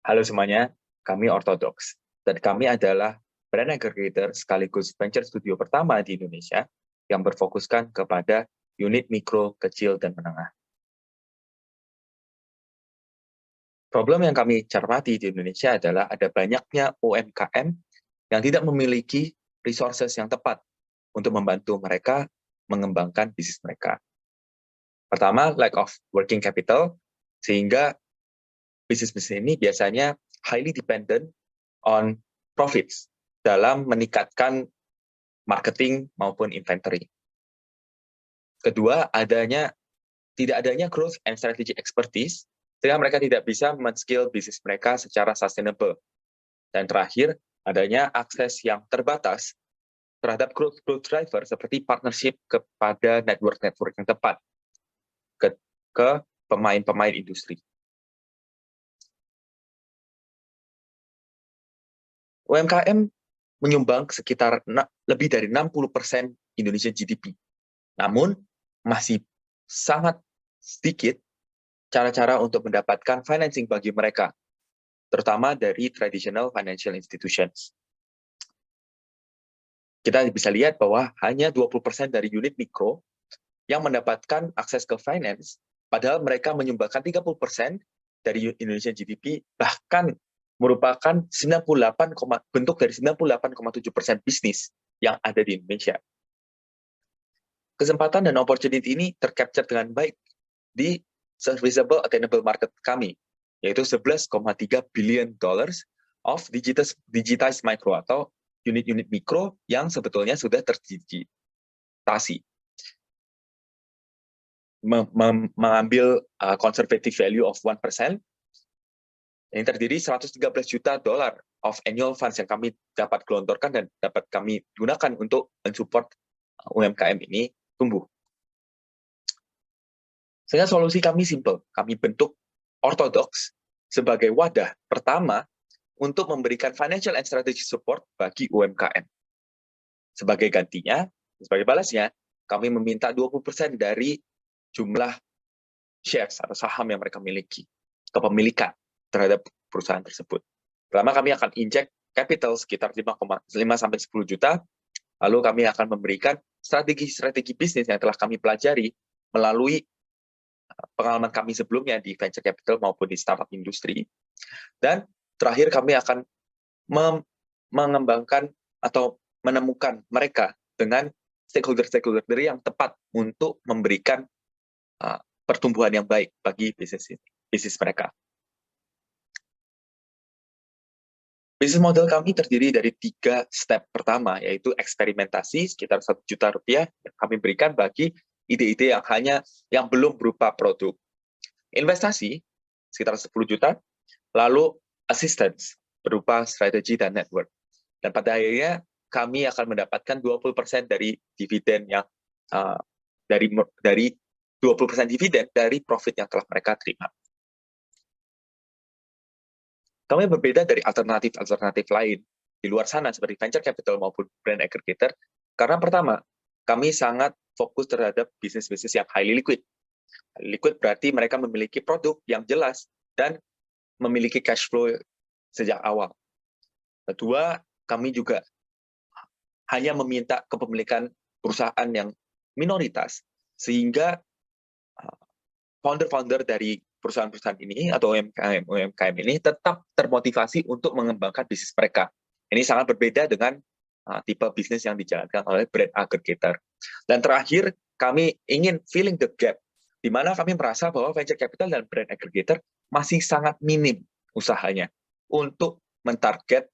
Halo semuanya, kami Orthodox, dan kami adalah brand aggregator sekaligus venture studio pertama di Indonesia yang berfokuskan kepada unit mikro, kecil, dan menengah. Problem yang kami cermati di Indonesia adalah ada banyaknya UMKM yang tidak memiliki resources yang tepat untuk membantu mereka mengembangkan bisnis mereka. Pertama, lack of working capital, sehingga bisnis-bisnis ini biasanya highly dependent on profits dalam meningkatkan marketing maupun inventory. Kedua, tidak adanya growth and strategy expertise, sehingga mereka tidak bisa men-scale bisnis mereka secara sustainable. Dan terakhir, adanya akses yang terbatas terhadap growth driver seperti partnership kepada network yang tepat ke pemain-pemain industri. UMKM menyumbang sekitar lebih dari 60% Indonesian GDP. Namun, masih sangat sedikit cara-cara untuk mendapatkan financing bagi mereka, terutama dari traditional financial institutions. Kita bisa lihat bahwa hanya 20% dari unit mikro yang mendapatkan akses ke finance, padahal mereka menyumbangkan 30% dari Indonesian GDP, bahkan merupakan bentuk dari 98,7% bisnis yang ada di Indonesia. Kesempatan dan opportunity ini tercapture dengan baik di serviceable attainable market kami, yaitu $11,3 billion of digitized micro atau unit-unit mikro yang sebetulnya sudah terdigitasi. Mengambil conservative value of 1%, yang terdiri $113 juta of annual funds yang kami dapat gelontorkan dan dapat kami gunakan untuk mensupport UMKM ini tumbuh. Sehingga solusi kami simple, kami bentuk Orthodox sebagai wadah pertama untuk memberikan financial and strategic support bagi UMKM. Sebagai gantinya, sebagai balasnya, kami meminta 20% dari jumlah shares atau saham yang mereka miliki, kepemilikan terhadap perusahaan tersebut. Pertama, kami akan inject capital sekitar 5-10 juta, lalu kami akan memberikan strategi bisnis yang telah kami pelajari melalui pengalaman kami sebelumnya di venture capital maupun di startup industri. Dan terakhir kami akan mengembangkan atau menemukan mereka dengan stakeholder yang tepat untuk memberikan pertumbuhan yang baik bagi bisnis mereka. Bisnis model kami terdiri dari 3 step pertama, yaitu eksperimentasi sekitar Rp1 juta yang kami berikan bagi ide-ide yang belum berupa produk. Investasi sekitar 10 juta, lalu assistance berupa strategi dan network. Dan pada akhirnya kami akan mendapatkan 20% dari dividen yang dari 20% dividen dari profit yang telah mereka terima. Kami berbeda dari alternatif lain di luar sana seperti venture capital maupun brand aggregator, karena pertama, kami sangat fokus terhadap bisnis-bisnis yang highly liquid. Liquid berarti mereka memiliki produk yang jelas dan memiliki cash flow sejak awal. Kedua, kami juga hanya meminta kepemilikan perusahaan yang minoritas, sehingga founder-founder dari perusahaan-perusahaan ini atau UMKM ini tetap termotivasi untuk mengembangkan bisnis mereka. Ini sangat berbeda dengan tipe bisnis yang dijalankan oleh brand aggregator. Dan terakhir, kami ingin filling the gap, di mana kami merasa bahwa venture capital dan brand aggregator masih sangat minim usahanya untuk mentarget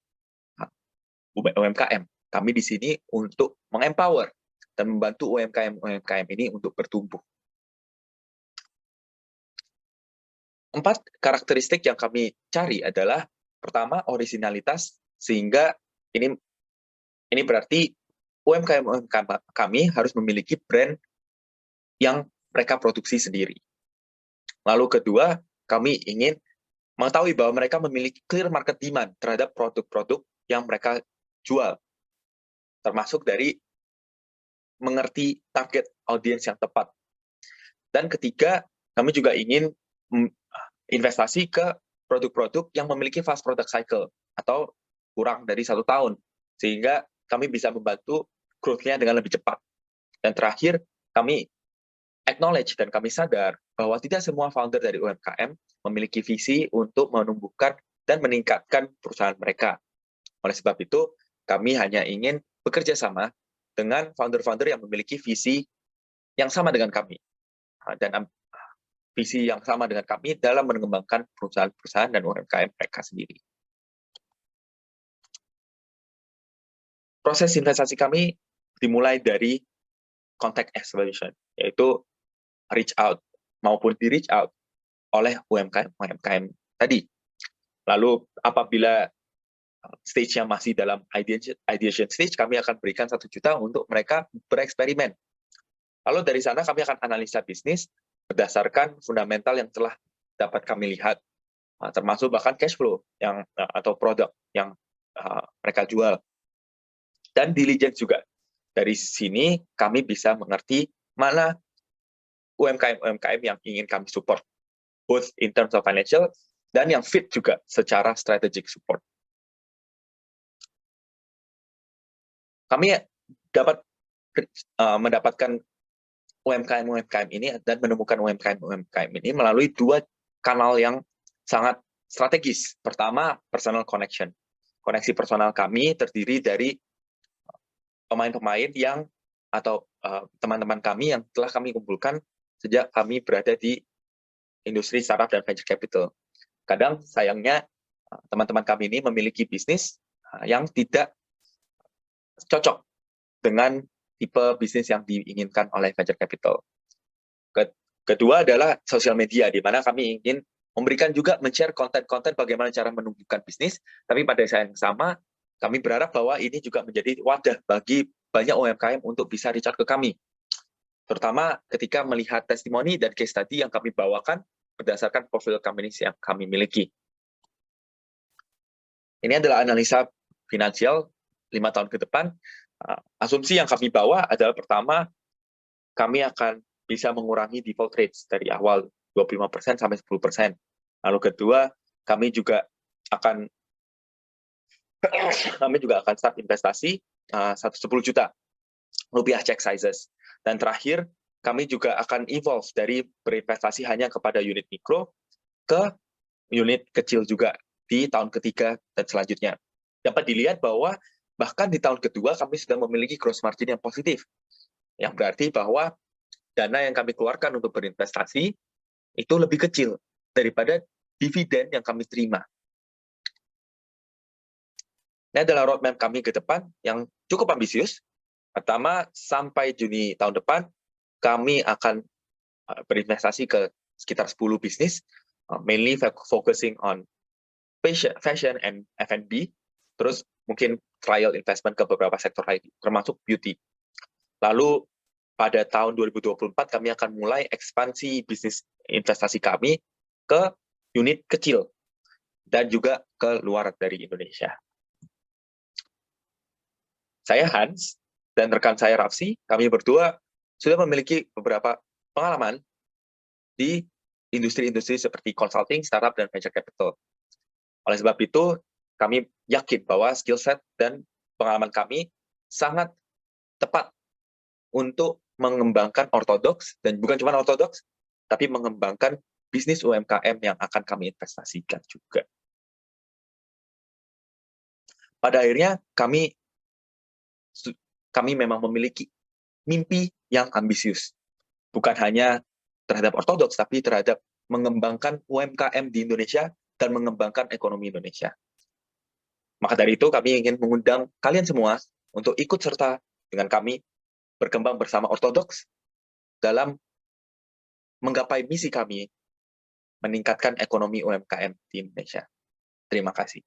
UMKM. Kami di sini untuk mengempower dan membantu UMKM ini untuk bertumbuh. 4 karakteristik yang kami cari adalah, pertama, originalitas, sehingga ini berarti UMKM kami harus memiliki brand yang mereka produksi sendiri. Lalu kedua, kami ingin mengetahui bahwa mereka memiliki clear market demand terhadap produk-produk yang mereka jual, termasuk dari mengerti target audience yang tepat. Dan ketiga, kami juga ingin investasi ke produk-produk yang memiliki fast product cycle atau kurang dari 1 tahun, sehingga kami bisa membantu growth-nya dengan lebih cepat. Dan terakhir, kami acknowledge dan kami sadar bahwa tidak semua founder dari UMKM memiliki visi untuk menumbuhkan dan meningkatkan perusahaan mereka. Oleh sebab itu, kami hanya ingin bekerja sama dengan founder-founder yang memiliki visi yang sama dengan kami. Dan visi yang sama dengan kami dalam mengembangkan perusahaan-perusahaan dan UMKM mereka sendiri. Proses investasi kami dimulai dari contact exploration, yaitu reach out maupun di reach out oleh UMKM tadi. Lalu apabila stage-nya masih dalam ideation stage, kami akan berikan 1 juta untuk mereka bereksperimen. Lalu dari sana kami akan analisa bisnis berdasarkan fundamental yang telah dapat kami lihat, termasuk bahkan cash flow atau produk yang mereka jual. Dan diligence juga. Dari sini kami bisa mengerti mana UMKM yang ingin kami support, both in terms of financial dan yang fit juga secara strategic support. Kami dapat mendapatkan UMKM ini dan menemukan UMKM ini melalui 2 kanal yang sangat strategis. Pertama, personal connection. Koneksi personal kami terdiri dari pemain-pemain atau teman-teman kami yang telah kami kumpulkan sejak kami berada di industri startup dan venture capital. Kadang sayangnya teman-teman kami ini memiliki bisnis yang tidak cocok dengan tipe bisnis yang diinginkan oleh venture capital. Kedua adalah sosial media, di mana kami ingin memberikan juga men-share konten-konten bagaimana cara menumbuhkan bisnis, tapi pada saat yang sama kami berharap bahwa ini juga menjadi wadah bagi banyak UMKM untuk bisa reach out ke kami. Terutama ketika melihat testimoni dan case study yang kami bawakan berdasarkan profil companies yang kami miliki. Ini adalah analisa finansial 5 tahun ke depan. Asumsi yang kami bawa adalah pertama, kami akan bisa mengurangi default rates dari awal 25% sampai 10%. Lalu kedua, kami juga akan start investasi 10 juta rupiah check sizes. Dan terakhir, kami juga akan evolve dari berinvestasi hanya kepada unit mikro ke unit kecil juga di tahun ketiga dan selanjutnya. Dapat dilihat bahwa bahkan di tahun kedua kami sudah memiliki gross margin yang positif. Yang berarti bahwa dana yang kami keluarkan untuk berinvestasi itu lebih kecil daripada dividen yang kami terima. Ini adalah roadmap kami ke depan yang cukup ambisius. Pertama, sampai Juni tahun depan, kami akan berinvestasi ke sekitar 10 bisnis, mainly focusing on fashion and F&B, terus mungkin trial investment ke beberapa sektor lain, termasuk beauty. Lalu pada tahun 2024 kami akan mulai ekspansi bisnis investasi kami ke unit kecil dan juga ke luar dari Indonesia. Saya Hans dan rekan saya Rafsi, kami berdua sudah memiliki beberapa pengalaman di industri-industri seperti consulting, startup, dan venture capital. Oleh sebab itu, kami yakin bahwa skill set dan pengalaman kami sangat tepat untuk mengembangkan ortodoks, dan bukan cuma ortodoks, tapi mengembangkan bisnis UMKM yang akan kami investasikan juga. Pada akhirnya, kami memang memiliki mimpi yang ambisius. Bukan hanya terhadap ortodoks, tapi terhadap mengembangkan UMKM di Indonesia dan mengembangkan ekonomi Indonesia. Maka dari itu, kami ingin mengundang kalian semua untuk ikut serta dengan kami berkembang bersama ortodoks dalam menggapai misi kami meningkatkan ekonomi UMKM di Indonesia. Terima kasih.